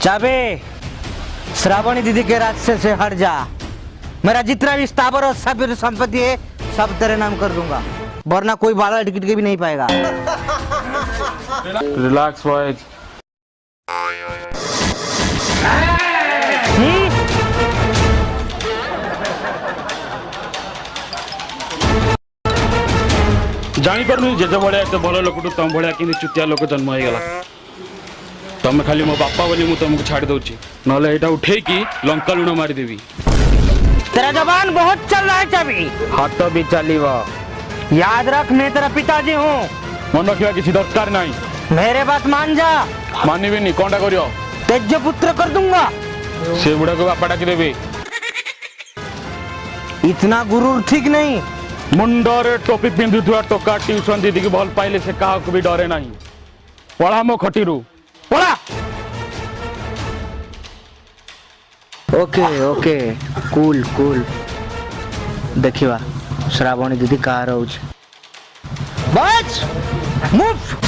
चाबे श्रावणी दीदी के रास्ते से हट जा। मेरा जितना भी स्थावर और सब संपत्ति है सब तेरे नाम कर दूंगा, वरना कोई बाला टिकट के भी नहीं पाएगा। Relax boys. जानी पारनु जेजे भलिया एते भल लोकटू तम भलिया कि चुतिया लोक जन्म हो गला। तुम खाली मो बापा बोली मु तुमको छाड़ दउची, नले एटा उठे कि लंका लुण मारी देवी। तेरा जबान बहुत चल रहा है चाबी। हाथ तो भी चलीवा, याद रख मैं तेरा पिताजी हूँ। मन रखिया किसी दरकार नहीं। मेरे बात मान जा। मानिबिनी कोनटा करियो? तेज पुत्र कर दूंगा। से बुढ़ा को बापा डाकी देबे। इतना गुरूर ठीक नहीं। मुंडरे टोपी पिंधुथुआ टोका ट्यूशन दीदी की भल पाइले से कहा को भी डरे नहीं। पढ़ा मो खटीरू पढ़ा। Okay okay cool cool. देखिवा श्रावणी दीदी कहाँ रोज। बस मूव।